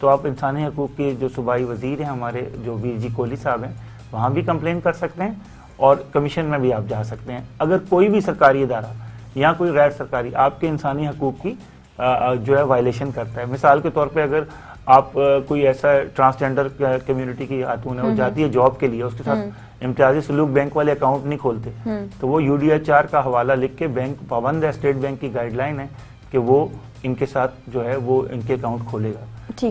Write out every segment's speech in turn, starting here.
تو آپ انسانی حقوق کے جو صوبائی وزیر ہیں ہمارے جو ویر جی کوہلی صاحب ہیں وہاں بھی کمپلین کر سکتے ہیں اور کمیشن میں بھی آپ جا سکتے ہیں. اگر کوئی بھی سرکاری ادارہ یا کوئی غیر سرکاری آپ کے انسانی حقوق کی جو ہے وائلیشن کرتا ہے, مثال کے طور پہ اگر آپ کوئی ایسا ٹرانسجینڈر کمیونٹی کی خاتون ہے وہ جاتی ہے جاب کے لیے, اس کے ساتھ امتیازی سلوک بینک والے اکاؤنٹ نہیں کھولتے, تو وہ UDHR کا حوالہ لکھ کے بینک پابند ہے, اسٹیٹ بینک کی گائیڈ لائن ہے کہ وہ ان کے ساتھ جو ہے وہ ان کے اکاؤنٹ کھولے گا.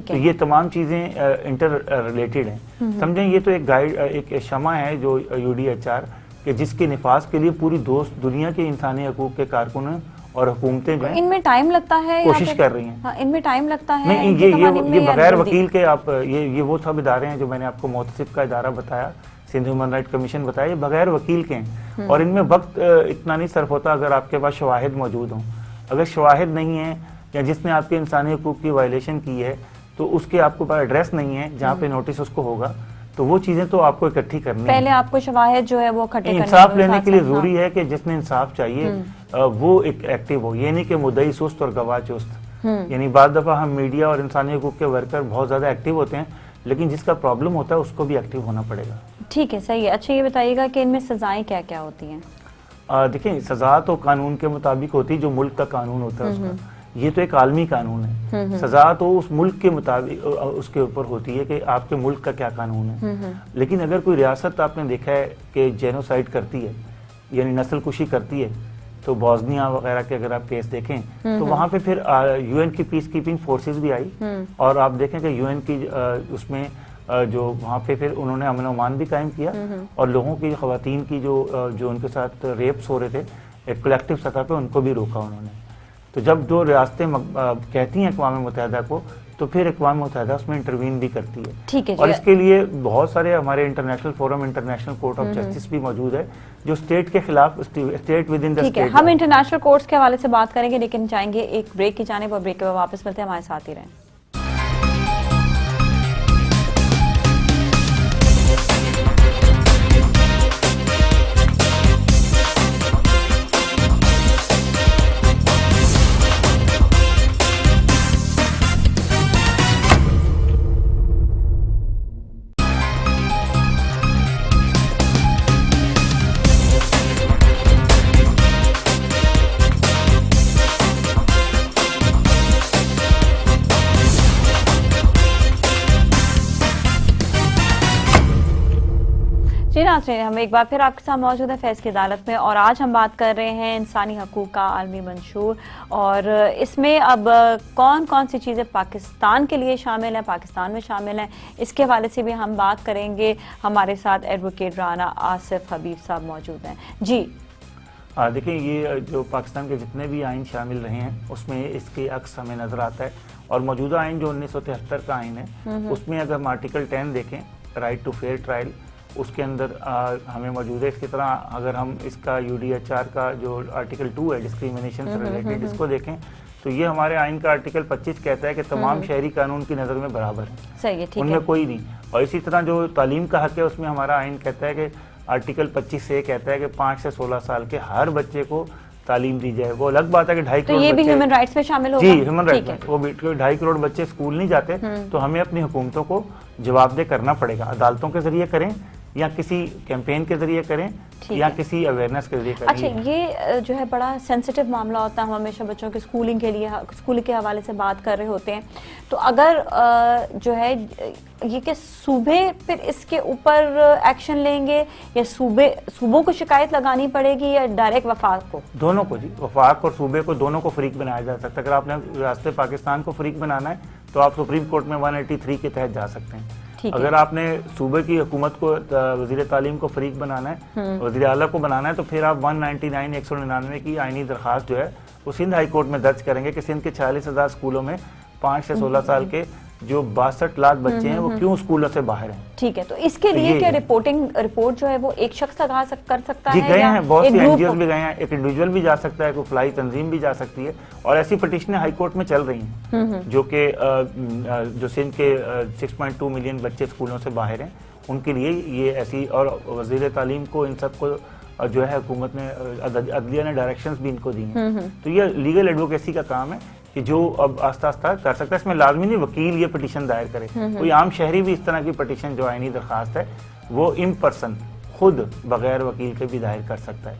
تو یہ تمام چیزیں انٹر ریلیٹڈ ہیں. سمجھیں یہ تو ایک شمع ہے جو UDHR کہ جس کے نفاذ کے لیے پوری دوست دنیا کے انسانی حقوق کے کارکنوں اور حکومتیں جو ہیں ان میں ٹائم لگتا ہے, کوشش کر رہی ہیں. ان میں ٹائم لگتا ہے نہیں, یہ بغیر وکیل کے آپ یہ وہ سب ادارے ہیں جو میں نے آپ کو محتسب کا ادارہ بتایا, سندھ ہیومن رائٹ کمیشن بتایا, یہ بغیر وکیل کے ہیں اور ان میں وقت اتنا نہیں صرف ہوتا اگر آپ کے پاس شواہد موجود ہوں. اگر شواہد نہیں ہیں یا جس نے آپ کے انسانی حقوق کی وائلیشن کی ہے تو اس کے آپ کو پاس ایڈریس نہیں ہے جہاں پہ نوٹس اس کو ہوگا, تو وہ چیزیں تو آپ کو اکٹھی کرنی ہے. پہلے آپ کو شواہد جو ہے وہ اکٹھے کرنے انصاف لینے کے لیے ضروری ہے کہ جس نے انصاف چاہیے وہ ایک ایکٹیو ہو, یہ نہیں کہ مدعی سست اور گواہ چست. یعنی بعض دفعہ ہم میڈیا اور انسانی حقوق کے ورکر بہت زیادہ ایکٹیو ہوتے ہیں لیکن جس کا پرابلم ہوتا ہے اس کو بھی ایکٹیو ہونا پڑے گا. ٹھیک ہے, صحیح ہے. اچھا یہ بتائیے گا کہ ان میں سزائیں کیا کیا ہوتی ہیں؟ دیکھیں سزا تو قانون کے مطابق ہوتی ہے, جو ملک کا قانون ہوتا ہے اس کا, یہ تو ایک عالمی قانون ہے. سزا تو اس ملک کے مطابق اس کے اوپر ہوتی ہے کہ آپ کے ملک کا کیا قانون ہے. لیکن اگر کوئی ریاست آپ نے دیکھا ہے کہ جینوسائڈ کرتی ہے یعنی نسل کشی کرتی ہے, تو بوسنیا وغیرہ کے اگر آپ کیس دیکھیں تو وہاں پہ پھر UN کی پیس کیپنگ فورسز بھی آئی اور آپ دیکھیں کہ UN کی اس میں جو وہاں پہ پھر انہوں نے امن و امان بھی قائم کیا اور لوگوں کی, خواتین کی جو ان کے ساتھ ریپس ہو رہے تھے ایک کلیکٹیو سطح پہ ان کو بھی روکا انہوں نے. تو جب دو ریاستیں کہتی ہیں اقوام متحدہ کو تو پھر اقوام متحدہ اس میں انٹروین بھی کرتی ہے. ٹھیک ہے, اور اس کے لیے بہت سارے ہمارے international forum, international court of justice بھی موجود ہے جو اسٹیٹ کے خلاف, اسٹیٹ ود ان دا ٹھیک ہے. ہم انٹرنیشنل کورٹس کے حوالے سے بات کریں گے لیکن چاہیں گے ایک بریک کی جانب, اور بریک کے بعد واپس ملتے ہیں, ہمارے ساتھ ہی رہیں. ہم ایک بار پھر آپ کے ساتھ موجود ہیں فیض کی عدالت میں, اور آج ہم بات کر رہے ہیں انسانی حقوق کا عالمی منشور, اور اس میں اب کون کون سی چیزیں پاکستان کے لیے شامل ہیں, پاکستان میں شامل ہیں, اس کے حوالے سے بھی ہم بات کریں گے. ہمارے ساتھ ایڈوکیٹ رانا آصف حبیب صاحب موجود ہیں. جی دیکھیں, یہ جو پاکستان کے جتنے بھی آئین شامل رہے ہیں اس میں اس کے عکس ہمیں نظر آتا ہے, اور موجودہ آئین جو 1973 کا آئین ہے اس میں اگر ہم آرٹیکل 10 دیکھیں, رائٹ ٹو فیئر ٹرائل, اس کے اندر ہمیں موجود ہے. اس کی طرح اگر ہم اس کا UDHR کا جو آرٹیکل 2 ہے ڈسکریمنیشن سے ریلیٹڈ, اس کو دیکھیں تو یہ ہمارے آئین کا آرٹیکل 25 کہتا ہے کہ تمام شہری قانون کی نظر میں برابر ہیں, صحیح ہے, ان میں کوئی نہیں. اور اسی طرح جو تعلیم کا حق ہے اس میں ہمارا آئین کہتا ہے کہ آرٹیکل 25 سے کہتا ہے کہ 5 سے 16 سال کے ہر بچے کو تعلیم دی جائے. وہ الگ بات ہے کہ 2.5 کروڑ, یہ بھی ہیومن رائٹس میں شامل ہوگا. جی, ہیومن رائٹس میں وہ 2.5 کروڑ بچے اسکول نہیں جاتے, تو ہمیں اپنی حکومتوں کو جواب دہ کرنا پڑے گا. عدالتوں کے ذریعے کریں یا کسی کیمپین کے ذریعے کریں یا کسی اویئرنیس کے ذریعے کریں. اچھا, یہ جو ہے بڑا سینسٹیو معاملہ ہوتا ہے, ہم ہمیشہ بچوں کی اسکولنگ کے لیے, اسکول کے حوالے سے بات کر رہے ہوتے ہیں, تو اگر جو ہے یہ کہ صوبے پھر اس کے اوپر ایکشن لیں گے یا صوبوں کو شکایت لگانی پڑے گی یا ڈائریکٹ وفاق کو؟ دونوں کو جی, وفاق اور صوبے کو دونوں کو فریق بنایا جا سکتا ہے. اگر آپ نے ریاست پاکستان کو فریق بنانا ہے تو آپ سپریم کورٹ میں 183 کے تحت جا سکتے ہیں. اگر آپ نے صوبے کی حکومت کو, وزیر تعلیم کو فریق بنانا ہے, وزیر اعلیٰ کو بنانا ہے, تو پھر آپ 199 کی آئینی درخواست جو ہے وہ سندھ ہائی کورٹ میں درج کریں گے کہ سندھ کے 46,000 اسکولوں میں 5 سے 16 سال کے جو 62 لاکھ بچے ہیں وہ کیوں اسکولوں سے باہر ہیں. ٹھیک ہے, تو اس کے لیے کیا رپورٹ جو ہے وہ ایک شخص کر سکتا ہے؟ جی گئے ہیں, بہت سی NGOs بھی گئے ہیں, ایک انڈیویجول بھی جا سکتا ہے, کوئی فلائی تنظیم بھی جا سکتی ہے, اور ایسی پٹیشنیں ہائی کورٹ میں چل رہی ہیں جو کہ جو سندھ کے 6.2 ملین بچے اسکولوں سے باہر ہیں ان کے لیے یہ ایسی, اور وزیر تعلیم کو ان سب کو جو ہے حکومت نے, عدلیہ نے ڈائریکشنز بھی ان کو دی ہیں. تو یہ لیگل ایڈوکیسی کا کام ہے کہ جو اب آہستہ آہستہ کر سکتا ہے. اس میں لازمی نہیں وکیل یہ پٹیشن دائر کرے, کوئی عام شہری بھی اس طرح کی پٹیشن جو آئینی درخواست ہے وہ ان پرسن خود بغیر وکیل کے بھی دائر کر سکتا ہے.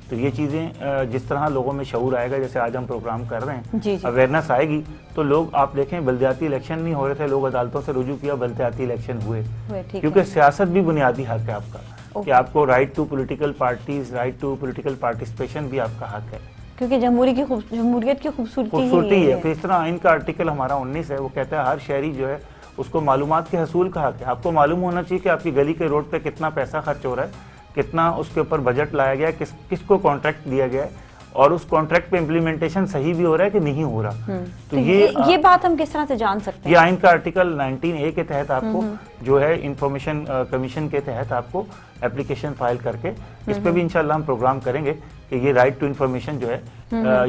تو یہ چیزیں جس طرح لوگوں میں شعور آئے گا, جیسے آج ہم پروگرام کر رہے ہیں, اویئرنیس آئے گی تو لوگ, آپ دیکھیں بلدیاتی الیکشن نہیں ہو رہے تھے, لوگ عدالتوں سے رجوع کیا, بلدیاتی الیکشن ہوئے, کیونکہ سیاست بھی بنیادی حق ہے آپ کا, کہ آپ کو right to political parties, right to political participation بھی آپ کا حق ہے, کیونکہ جمہوریت کی خوبصورتی ہے. پھر اس طرح آئین کا آرٹیکل ہمارا 19 ہے, وہ کہتا ہے ہر شہری جو ہے اس کو معلومات کے حصول کا حق ہے. آپ کو معلوم ہونا چاہیے کہ آپ کی گلی کے روڈ پہ کتنا پیسہ خرچ ہو رہا ہے, کتنا اس کے اوپر بجٹ لایا گیا ہے, کس کو کانٹریکٹ دیا گیا ہے, اور اس کانٹریکٹ پہ امپلیمنٹیشن صحیح بھی ہو رہا ہے کہ نہیں ہو رہا. تو یہ بات ہم کس طرح سے جان سکتے ہیں؟ یہ آئین کا آرٹیکل 19A کے تحت آپ کو جو ہے انفارمیشن کمیشن کے تحت آپ کو اپلیکیشن فائل کر کے, اس پہ بھی انشاءاللہ ہم پروگرام کریں گے کہ یہ رائٹ ٹو انفارمیشن جو ہے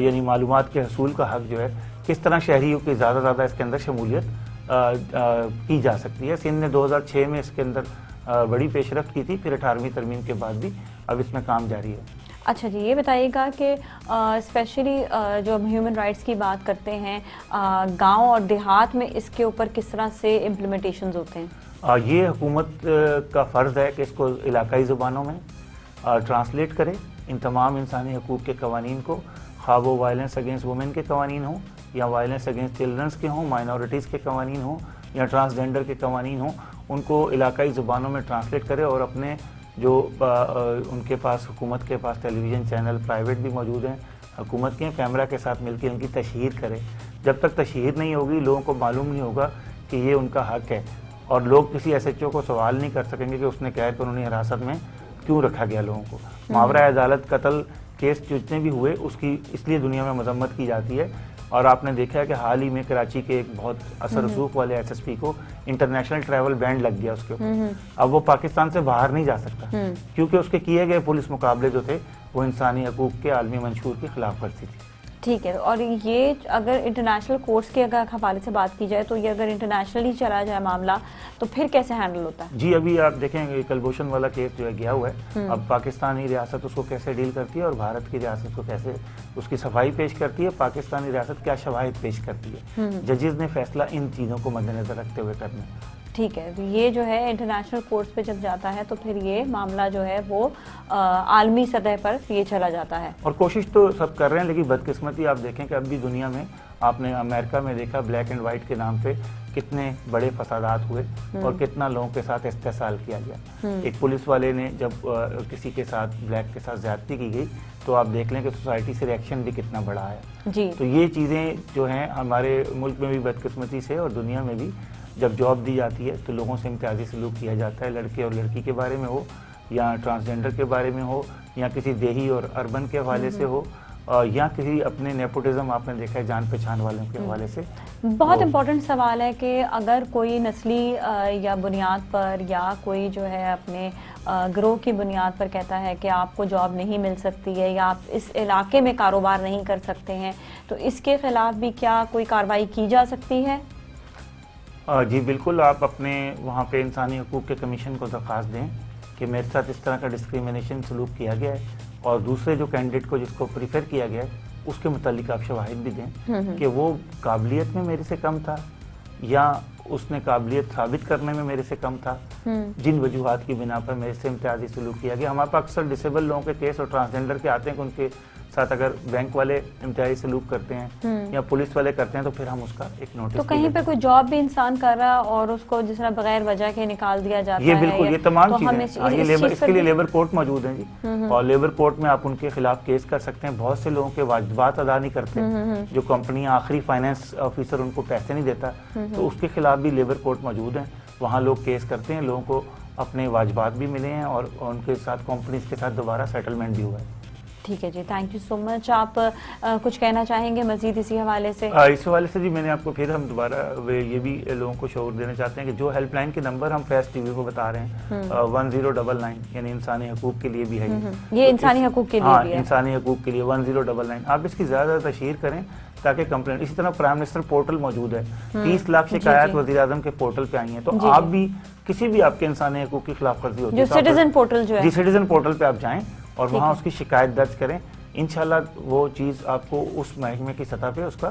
یعنی معلومات کے حصول کا حق جو ہے کس طرح شہریوں کی زیادہ زیادہ اس کے اندر شمولیت کی جا سکتی ہے. سندھ نے 2006 میں اس کے اندر بڑی پیش رفت کی تھی, پھر 18ویں ترمیم کے بعد بھی اب اس میں کام جاری ہے. اچھا جی, یہ بتائیے گا کہ اسپیشلی جو ہم ہیومن رائٹس کی بات کرتے ہیں, گاؤں اور دیہات میں اس کے اوپر کس طرح سے امپلیمنٹیشنز ہوتے ہیں؟ یہ حکومت کا فرض ہے کہ اس کو علاقائی زبانوں میں ٹرانسلیٹ کرے, ان تمام انسانی حقوق کے قوانین کو, خواہ وہ وائلنس اگینسٹ وومن کے قوانین ہوں یا وائلنس اگینسٹ چلڈرنس کے ہوں, مائنورٹیز کے قوانین ہوں یا ٹرانسجینڈر کے قوانین ہوں, ان کو علاقائی زبانوں میں ٹرانسلیٹ کرے, اور اپنے جو ان کے پاس, حکومت کے پاس ٹیلی ویژن چینل پرائیویٹ بھی موجود ہیں حکومت کے, کیمرہ کے ساتھ مل کے ان کی تشہیر کرے. جب تک تشہیر نہیں ہوگی لوگوں کو معلوم نہیں ہوگا کہ یہ ان کا حق ہے, اور لوگ کسی ایس ایچ او کو سوال نہیں کر سکیں گے کہ اس نے غیر قانونی حراست میں کیوں رکھا گیا لوگوں کو. ماورا عدالت قتل کیس جتنے بھی ہوئے اس لیے دنیا میں مذمت کی جاتی ہے, اور آپ نے دیکھا ہے کہ حال ہی میں کراچی کے ایک بہت اثر رسوخ والے ایس ایس پی کو انٹرنیشنل ٹریول بینڈ لگ گیا اس کے اوپر. اب وہ پاکستان سے باہر نہیں جا سکتا کیونکہ اس کے کیے گئے پولیس مقابلے جو تھے وہ انسانی حقوق کے عالمی منشور کی خلاف ورزی تھی. ٹھیک ہے, اور یہ اگر انٹرنیشنل کورٹس کے اگر حوالے سے بات کی جائے تو یہ اگر انٹرنیشنلی چلا جائے معاملہ تو پھر کیسے ہینڈل ہوتا ہے؟ جی, ابھی آپ دیکھیں گے کلبھوشن والا کیس جو ہے گیا ہوا ہے, اب پاکستانی ریاست اس کو کیسے ڈیل کرتی ہے اور بھارت کی ریاست کو کیسے اس کی صفائی پیش کرتی ہے, پاکستانی ریاست کیا شواہد پیش کرتی ہے. ججز نے فیصلہ ان چیزوں کو مد نظر رکھتے ہوئے کرنا ہے. ٹھیک ہے, تو یہ جو ہے انٹرنیشنل کورٹس پہ جب جاتا ہے تو پھر یہ معاملہ جو ہے وہ عالمی سطح پر یہ چلا جاتا ہے, اور کوشش تو سب کر رہے ہیں, لیکن بدقسمتی آپ دیکھیں کہ اب بھی دنیا میں, آپ نے امریکہ میں دیکھا بلیک اینڈ وائٹ کے نام پہ کتنے بڑے فسادات ہوئے اور کتنا لوگوں کے ساتھ استحصال کیا گیا. ایک پولیس والے نے جب کسی کے ساتھ بلیک کے ساتھ زیادتی کی گئی تو آپ دیکھ لیں کہ سوسائٹی سے ریئیکشن بھی کتنا بڑا ہے. جی, تو یہ چیزیں جو ہیں ہمارے ملک میں بھی بدقسمتی سے اور دنیا میں بھی جب جاب دی جاتی ہے تو لوگوں سے امتیازی سلوک کیا جاتا ہے, لڑکے اور لڑکی کے بارے میں ہو یا ٹرانسجینڈر کے بارے میں ہو یا کسی دیہی اور اربن کے حوالے سے ہو یا کسی اپنے نیپوٹزم آپ نے دیکھا ہے جان پہچان والوں کے حوالے سے. بہت امپورٹنٹ سوال ہے کہ اگر کوئی نسلی یا بنیاد پر یا کوئی جو ہے اپنے گروہ کی بنیاد پر کہتا ہے کہ آپ کو جاب نہیں مل سکتی ہے یا آپ اس علاقے میں کاروبار نہیں کر سکتے ہیں, تو اس کے خلاف بھی کیا کوئی کارروائی کی جا سکتی ہے؟ جی بالکل, آپ اپنے وہاں پہ انسانی حقوق کے کمیشن کو درخواست دیں کہ میرے ساتھ اس طرح کا ڈسکریمنیشن سلوک کیا گیا ہے, اور دوسرے جو کینڈیڈیٹ کو جس کو پریفر کیا گیا ہے اس کے متعلق آپ شواہد بھی دیں کہ وہ قابلیت میں میرے سے کم تھا یا اس نے قابلیت ثابت کرنے میں میرے سے کم تھا, جن وجوہات کی بنا پر میرے سے امتیازی سلوک کیا گیا. ہمارے پاس اکثر ڈسیبل لوگوں کے کیس اور ٹرانسجینڈر کے آتے ہیں کہ ان کے ساتھ اگر بینک والے امتیازی سلوک کرتے ہیں یا پولیس والے کرتے ہیں تو پھر ہم اس کا ایک نوٹس. تو کہیں پہ کوئی جاب بھی انسان کر رہا اور اس کو جس طرح بغیر وجہ کے نکال دیا جاتا ہے, یہ بالکل, یہ تمام چیزیں اس کے لیے لیبر کورٹ موجود ہیں جی, اور لیبر کورٹ میں آپ ان کے خلاف کیس کر سکتے ہیں. بہت سے لوگوں کے واجبات ادا نہیں کرتے, جو کمپنیاں آخری فائنینس آفیسر ان کو پیسے نہیں دیتا, تو اس کے خلاف بھی لیبر کورٹ موجود ہیں, وہاں لوگ کیس کرتے ہیں, لوگوں کو اپنے واجبات بھی ملے ہیں اور ان کے ساتھ کمپنیز کے ساتھ دوبارہ سیٹلمنٹ بھی ہوا ہے. ٹھیک ہے جی, تھینک یو سو مچ. آپ کچھ کہنا چاہیں گے مزید اسی حوالے سے؟ اس حوالے سے جی میں نے آپ کو پھر ہم دوبارہ یہ بھی لوگوں کو شعور دینا چاہتے ہیں کہ جو ہیلپ لائن کے نمبر ہم فیس ٹی وی کو بتا رہے ہیں 1099 یعنی انسانی حقوق کے لیے بھی ہے, یہ انسانی حقوق کے لیے بھی ہے, انسانی حقوق کے لیے 1099. آپ اس کی زیادہ تشہیر کریں تاکہ کمپلین. اسی طرح پرائم منسٹر پورٹل موجود ہے, 30 لاکھ شکایات وزیر اعظم کے پورٹل پہ آئی ہیں, تو آپ بھی کسی بھی آپ کے انسانی حقوق کی خلاف ورزی ہوتی ہے جو سٹیزن پورٹل جو ہے, جی سٹیزن پورٹل پہ آپ جائیں اور وہاں اس کی شکایت درج کریں. انشاءاللہ وہ چیز آپ کو اس محکمے کی سطح پہ اس کا